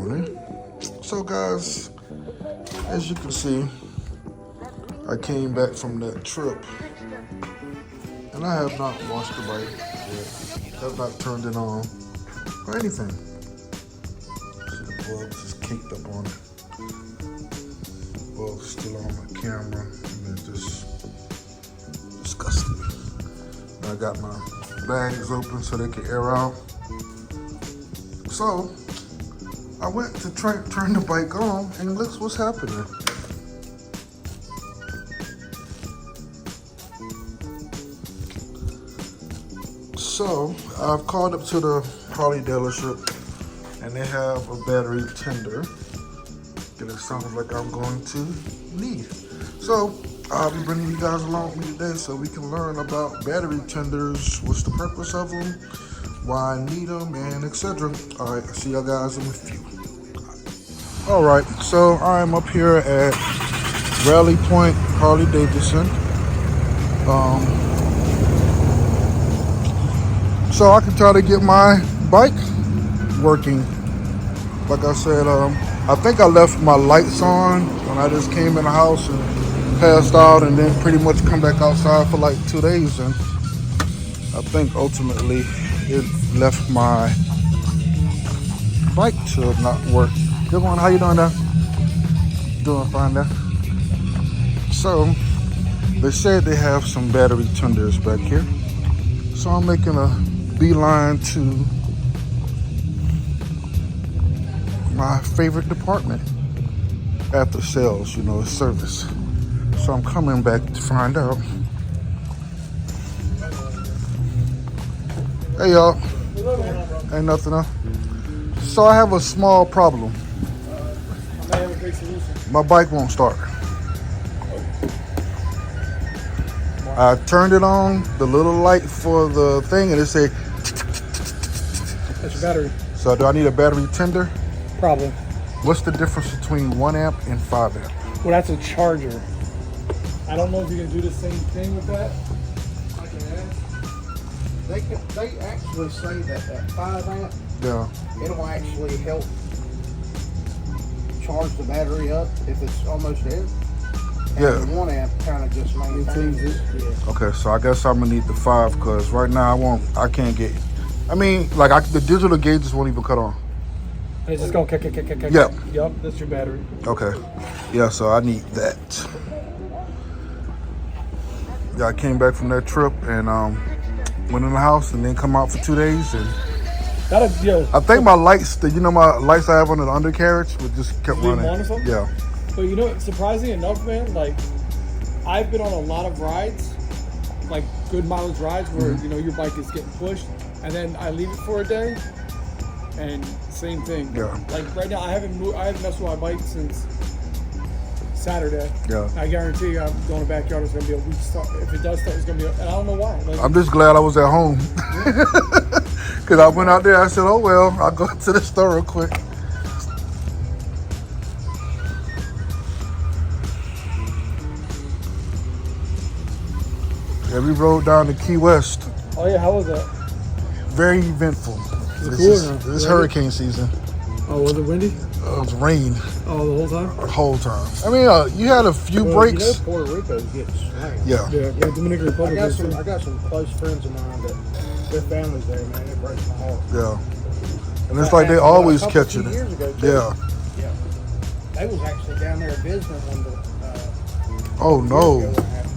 morning. So guys, as you can see, I came back from that trip and I have not washed the bike yet. Have not turned it on or anything. See the bugs is caked up on it. Bugs still on my camera and it's just disgusting. I got my bags open so they can air out. So I went to turn the bike on and look what's happening. So I've called up to the Harley dealership and they have a battery tender that it sounds like I'm going to need. So I'll be bringing you guys along with me today so we can learn about battery tenders, what's the purpose of them, why I need them, and etc. All right, see y'all guys in a few. All right, so I'm up here at Rally Point Harley Davidson. So I can try to get my bike working. Like I said, I think I left my lights on when I just came in the house and passed out, and then pretty much come back outside for like 2 days, and I think ultimately it left my bike to not work. Good one, how you doing there? Doing fine there. So they said they have some battery tenders back here, so I'm making a beeline to my favorite department after sales, service. So I'm coming back to find out. Hey y'all, ain't nothing else. So I have a small problem. My bike won't start. I turned it on, the little light for the thing, and it said. That's your battery. So do I need a battery tender? Probably. What's the difference between 1 amp and 5 amp? Well, that's a charger. I don't know if you can do the same thing with that. I can ask. They actually say that 5 amp, Yeah. it'll actually help charge the battery up if it's almost dead. And Yeah. the 1 amp kind of just maintains it. Yeah. Okay, so I guess I'm gonna need the 5 because right now I can't get. I mean, the digital gauges won't even cut on. And it's just going kick. Yep. Yep, that's your battery. Okay. Yeah, so I need that. Yeah, I came back from that trip and went in the house and then come out for 2 days, and I think my lights, my lights I have on the undercarriage, would just kept Leave them running. on or something? Yeah. But surprisingly enough, man, I've been on a lot of rides, good mileage rides where, your bike is getting pushed, and then I leave it for a day, and same thing. Yeah. Right now, I haven't messed with my bike since Saturday. Yeah. I guarantee you, I'm going to the backyard, it's going to be a weak start. If it does start, it's going to be, and I don't know why. I'm just glad I was at home. Because I went out there, I said, oh well, I'll go to the store real quick. Yeah, we rode down to Key West. Oh yeah, how was that? Very eventful. This hurricane season. Oh, was it windy? It was rain Oh, the whole time? the whole time. I mean, you had a few breaks. Puerto Rico's getting slammed. Yeah. Yeah, Dominican Republic. I got some close friends of mine that their families there, man. It breaks my heart. Yeah. And it's like they always A couple, catching 2 it. years ago, too. Yeah. Yeah. They was actually down there visiting when the. Oh no. years ago when it happened.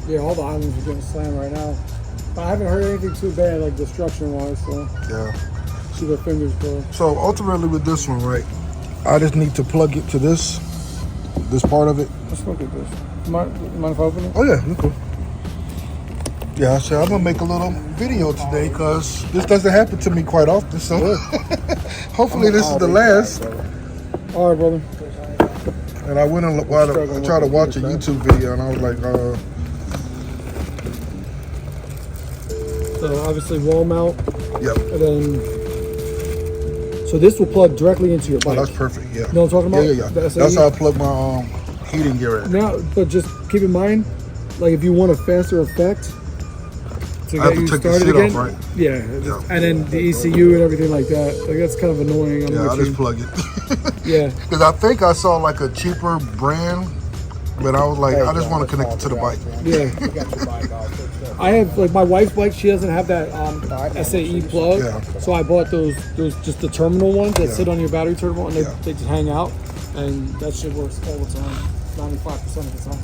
Yeah, all the islands are getting slammed right now. But I haven't heard anything too bad, destruction-wise, so Yeah. keep our fingers crossed. So ultimately with this one, right, I just need to plug it to this part of it. Let's look at this. Mind if I open it? Oh yeah, you cool. Yeah, so I'm gonna make a little video today because this doesn't happen to me quite often. So hopefully this is the last. All right, brother. And I went and I tried to watch a YouTube video and I was like, So obviously wall mount, yep. and then so this will plug directly into your Oh, bike. that's perfect. Yeah. You know what I'm talking about? Yeah. That's how I plug my heating gear in. Now, but just keep in mind, if you want a faster effect, to I have get to you take the started seat again. off, right? Yeah, and then the ECU and everything like that. Like that's kind of annoying. I'm Yeah, I with just you. plug it. Yeah, Because I think I saw like a cheaper brand, but I was like, I just want to connect it to the bike. yeah. You got your bike all fixed up. I have like my wife's bike. She doesn't have that SAE plug, Yeah. so I bought those just the terminal ones that Yeah. sit on your battery terminal, and Yeah. they just hang out, and that shit works all the time, 95% of the time.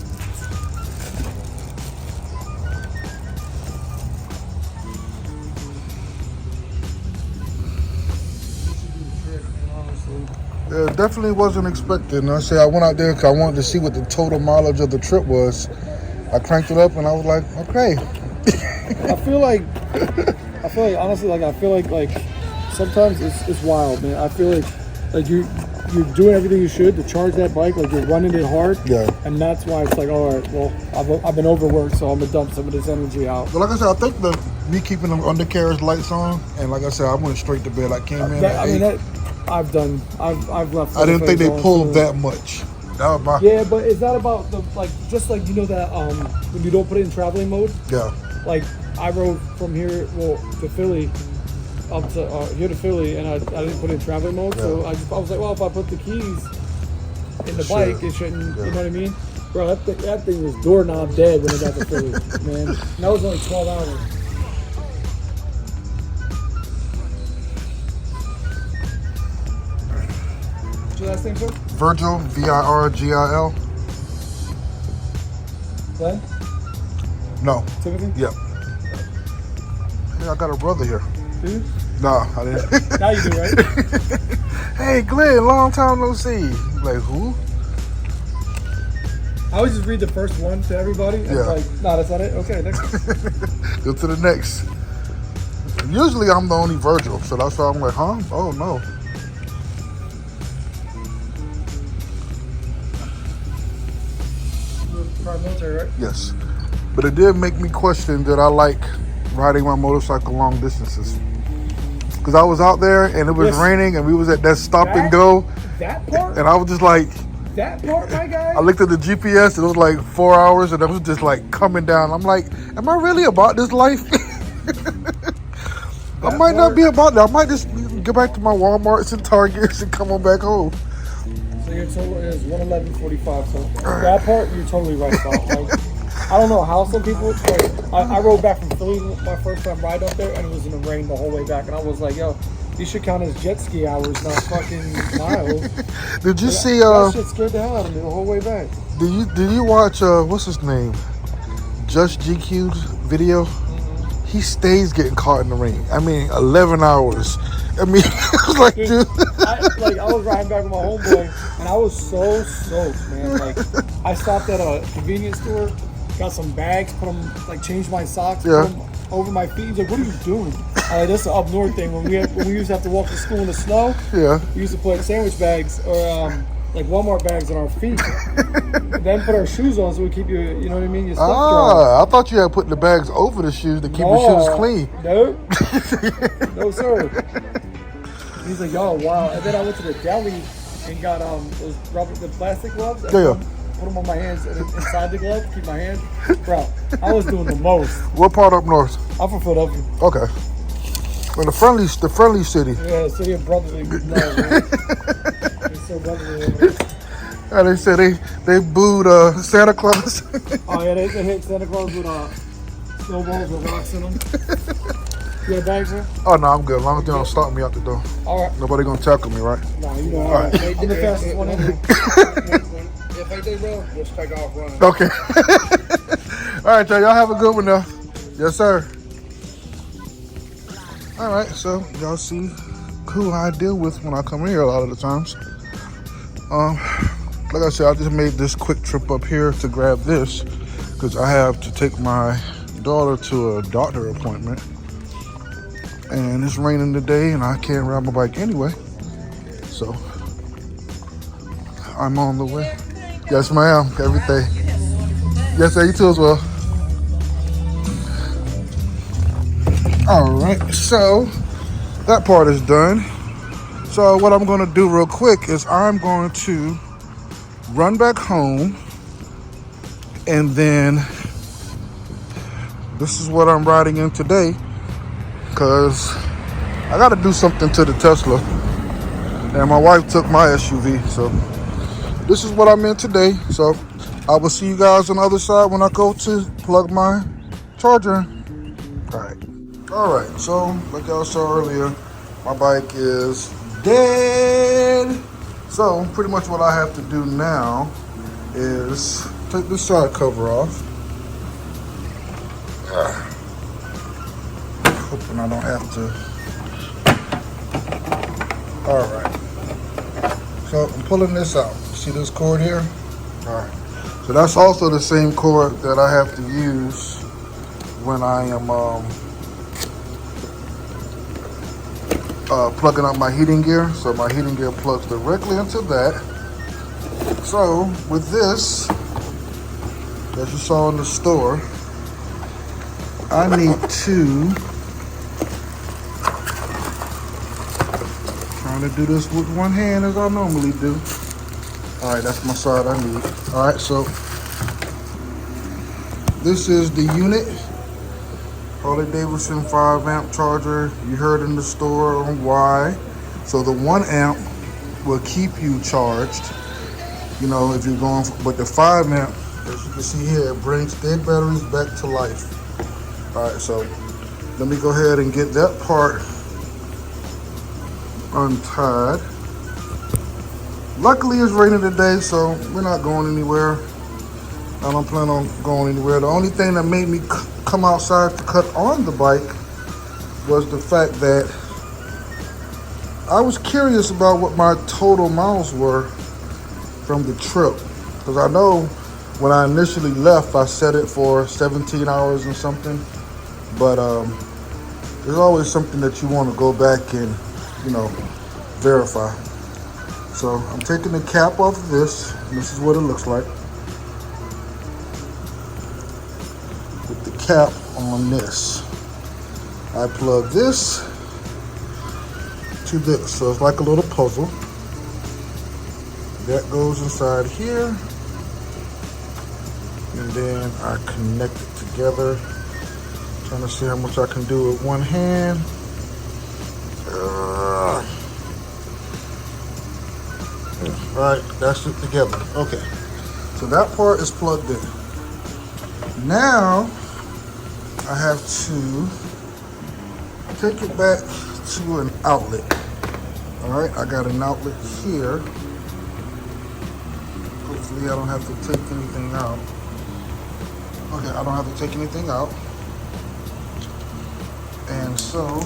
Yeah, it definitely wasn't expected. And I say I went out there because I wanted to see what the total mileage of the trip was. I cranked it up and I was like, okay. I feel like honestly, like I feel like sometimes it's wild, man. I feel like you're doing everything you should to charge that bike, like you're running it hard. Yeah. And that's why it's like, all right, well, I've been overworked, so I'm gonna dump some of this energy out. But like I said, I think me keeping the undercarriage lights on, and like I said, I went straight to bed. I came in at 8. I've left. I didn't think they on, pulled so- that much. That was my, Yeah, but is that about the just like you know that when you don't put it in traveling mode? yeah. Like I rode from here, to Philly, up to here to Philly, and I didn't put it in traveling mode. So I was like, well, if I put the keys in the Sure. bike, it shouldn't. Yeah. You know what I mean? Bro, that thing was doorknob dead when I got to Philly, man. And that was only 12 hours. What's your last name, sir? Virgil, Virgil. Glenn? No. Timothy? Yep. Yeah, I got a brother here. Do you? No, I didn't. Now you do, right? Hey, Glenn, long time no see. Like, who? I always just read the first one to everybody. And Yeah. it's like, no, that's not it. Okay, next. Go to the next. Usually I'm the only Virgil, so that's why I'm like, huh? Oh, no. Prime military, right? Yes. But it did make me question that I like riding my motorcycle long distances. Because I was out there and it was Yes. raining and we was at that stop and That- go. That part, And I was just like, my guy. I looked at the GPS and it was like 4 hours and it was just like coming down. I'm like, am I really about this life? I might not be about that. I might just go back to my Walmarts and Targets and come on back home. So your total is 111.45. So that part, you're totally right about. Like, I don't know how some people. Like, I rode back from Philly my first time ride up there, and it was in the rain the whole way back. And I was like, yo, these should count as jet ski hours, not fucking miles. Did you see? That shit scared the hell out of me the whole way back. Did you watch? What's his name? Just GQ's video. He stays getting caught in the rain. I mean, 11 hours. I mean, I was like, dude. I was riding back with my homeboy, and I was so soaked, man. Like, I stopped at a convenience store, got some bags, put them, like, changed my socks, Yeah. put them over my feet. He's like, "What are you doing?" That's the up north thing. When we used to have to walk to school in the snow, Yeah. we used to put sandwich bags or like Walmart bags on our feet, then put our shoes on so we keep you know what I mean, your stuff dry. I thought you had put the bags over the shoes to keep your shoes clean. No, no sir. He's like, yo, wow. And then I went to the deli and got those the plastic gloves. And Yeah. Put them on my hands and inside the glove, keep my hand. Bro, I was doing the most. What part up north? I'm from Philadelphia. Okay. Well, the friendly city. Yeah, city of brotherly love, man. It's so brotherly over there. And they said they booed Santa Claus. Oh yeah, they hit Santa Claus with snowballs with rocks in them. You got a bag, sir? Oh no, I'm good. As long as they don't stop me out the door. All right. Nobody gonna tackle me, right? Nah, you know, all right. right. I'm the fastest one in here. If they do, bro, just take off running. Okay. All right, y'all have a good one now. Yes, sir. All right, so y'all see who I deal with when I come here a lot of the times. Like I said, I just made this quick trip up here to grab this because I have to take my daughter to a doctor appointment. And it's raining today and I can't ride my bike anyway. So I'm on the way. Yes, ma'am. Everything. Yes, sir. You too as well. All right. So that part is done. So what I'm going to do real quick is I'm going to run back home and then this is what I'm riding in today, because I got to do something to the Tesla. And my wife took my SUV, so this is what I'm in today. So I will see you guys on the other side when I go to plug my charger. All right, so like y'all saw earlier, my bike is dead. So pretty much what I have to do now is take this side cover off. Hoping I don't have to. All right, so I'm pulling this out. See this cord here? All right, so that's also the same cord that I have to use when I am plugging up my heating gear. So my heating gear plugs directly into that. So with this, as you saw in the store, I need to, trying to do this with one hand as I normally do. All right, that's my side I need. All right, so this is the unit, Harley-Davidson 5 amp charger. You heard in the store on why. So the 1 amp will keep you charged, you know, if you're going, but the 5 amp, as you can see here, it brings dead batteries back to life. All right, so let me go ahead and get that part untied. Luckily it's raining today, so we're not going anywhere. I don't plan on going anywhere. The only thing that made me come outside to cut on the bike was the fact that I was curious about what my total miles were from the trip. Because I know when I initially left, I set it for 17 hours and something. But there's always something that you want to go back and, you know, verify. So I'm taking the cap off of this. And this is what it looks like. With the cap on this. I plug this to this. So it's like a little puzzle. That goes inside here. And then I connect it together. Trying to see how much I can do with one hand. Alright, that's it together. Okay, so that part is plugged in. Now, I have to take it back to an outlet. Alright, I got an outlet here. Hopefully I don't have to take anything out. Okay, I don't have to take anything out. And so,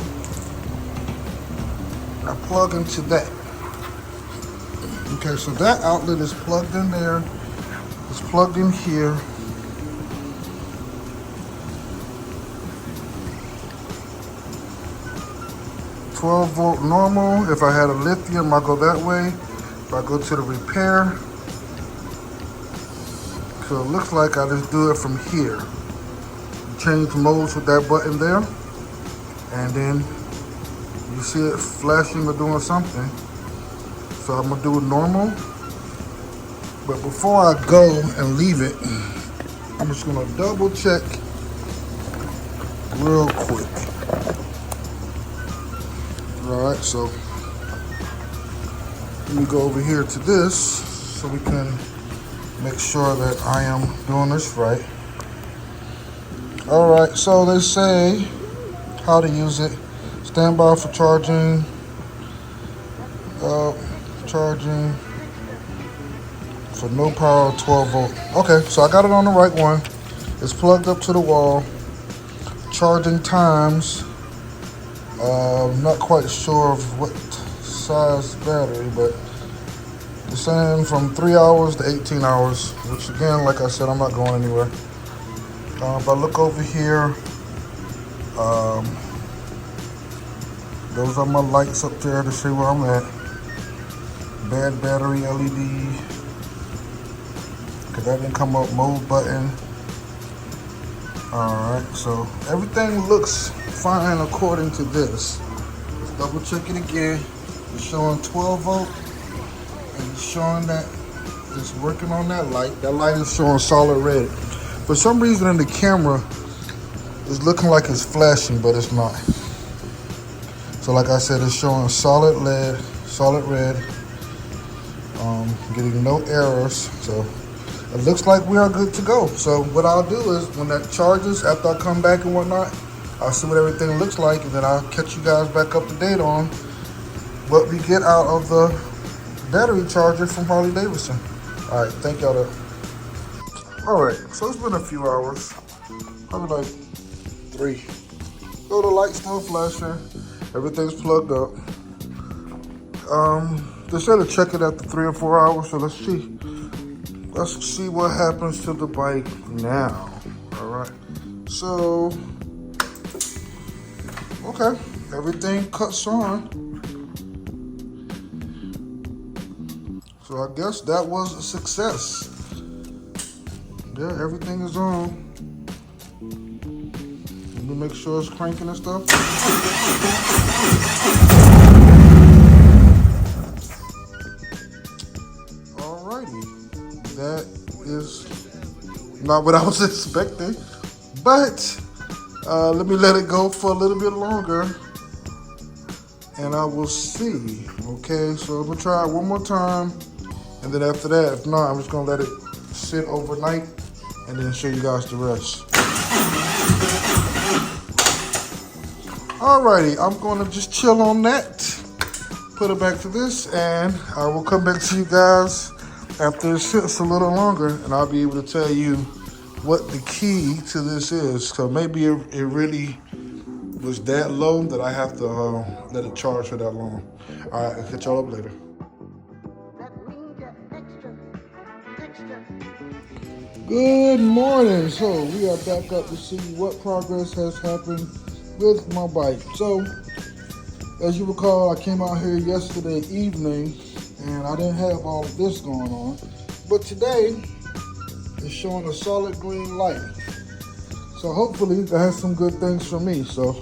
I plug into that. Okay, so that outlet is plugged in there. It's plugged in here. "12-volt normal." If I had a lithium, I go that way. If I go to the repair, so it looks like I just do it from here. Change modes with that button there. And then you see it flashing or doing something. So I'm gonna do it normal. But before I go and leave it, I'm just gonna double check real quick. All right, so let me go over here to this so we can make sure that I am doing this right. All right, so they say how to use it. Stand by for charging. Charging for no power, 12-volt. Okay, so I got it on the right one. It's plugged up to the wall. Charging times. Not quite sure of what size battery, but it's saying from 3 hours to 18 hours, which again, like I said, I'm not going anywhere. If I look over here, those are my lights up there to see where I'm at. Bad battery LED. Cause that didn't come up. Mode button. Alright, so everything looks fine according to this. Let's double check it again. It's showing 12-volt. And it's showing that it's working on that light. That light is showing solid red. For some reason in the camera, It's looking like it's flashing, but it's not. So like I said, it's showing solid lead, solid red, getting no errors. So it looks like we are good to go. So what I'll do is when that charges, after I come back and whatnot, I'll see what everything looks like, and then I'll catch you guys back up to date on what we get out of the battery charger from Harley Davidson. All right, thank y'all. All right, so it's been a few hours, probably like 3. So the light's still flashing, everything's plugged up. They said to check it after 3 or 4 hours, so let's see. Let's see what happens to the bike now. All right, so, okay, everything cuts on. So I guess that was a success. Yeah, everything is on. Let me make sure it's cranking and stuff. Alrighty. That is not what I was expecting. But let me let it go for a little bit longer. And I will see. Okay, so I'm gonna try it one more time. And then after that, if not, I'm just gonna let it sit overnight and then show you guys the rest. Alrighty, I'm gonna just chill on that, put it back to this, and I will come back to you guys after it sits a little longer, and I'll be able to tell you what the key to this is. So maybe it really was that low that I have to let it charge for that long. Alright, I'll catch y'all up later. Good morning. So we are back up to see what progress has happened with my bike. So as you recall, I came out here yesterday evening and I didn't have all of this going on, but today it's showing a solid green light. So hopefully that has some good things for me. So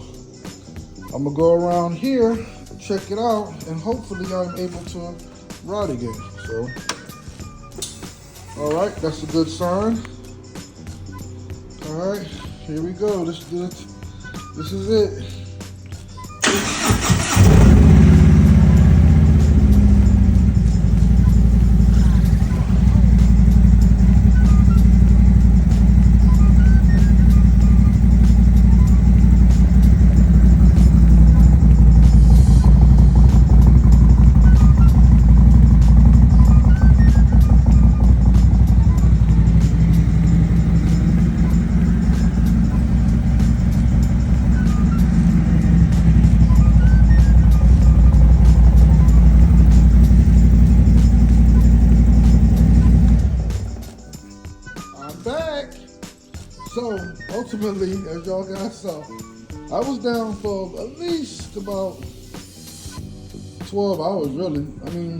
I'm gonna go around here, check it out, and hopefully I'm able to ride again. So all right, that's a good sign. All right, here we go. This is it. So ultimately, as y'all guys saw, I was down for at least about 12 hours, really. I mean,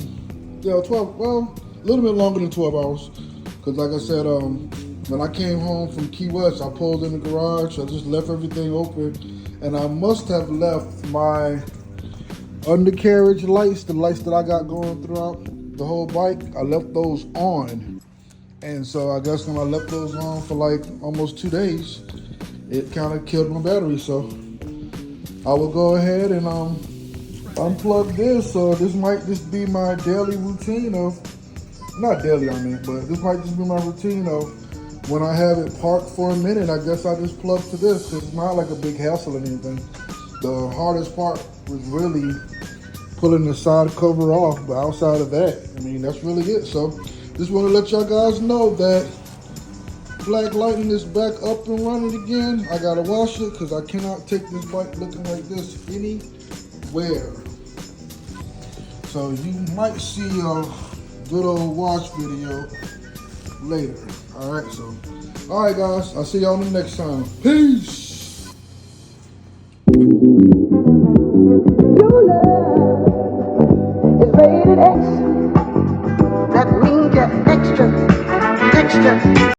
yeah, 12, well, a little bit longer than 12 hours. Because like I said, when I came home from Key West, I pulled in the garage, I just left everything open. And I must have left my undercarriage lights, the lights that I got going throughout the whole bike, I left those on. And so I guess when I left those on for like almost 2 days, it kind of killed my battery. So I will go ahead and unplug this. So this might just be my daily routine of, not daily I mean, but this might just be my routine of when I have it parked for a minute, I guess I just plug to this. It's not like a big hassle or anything. The hardest part was really pulling the side cover off, but outside of that, I mean, that's really it. So just want to let y'all guys know that Black Lightning is back up and running again. I gotta wash it because I cannot take this bike looking like this anywhere. So you might see a good old wash video later. All right, so all right, guys, I'll see y'all the next time. Peace. Your love is rated X. That means you're extra, extra.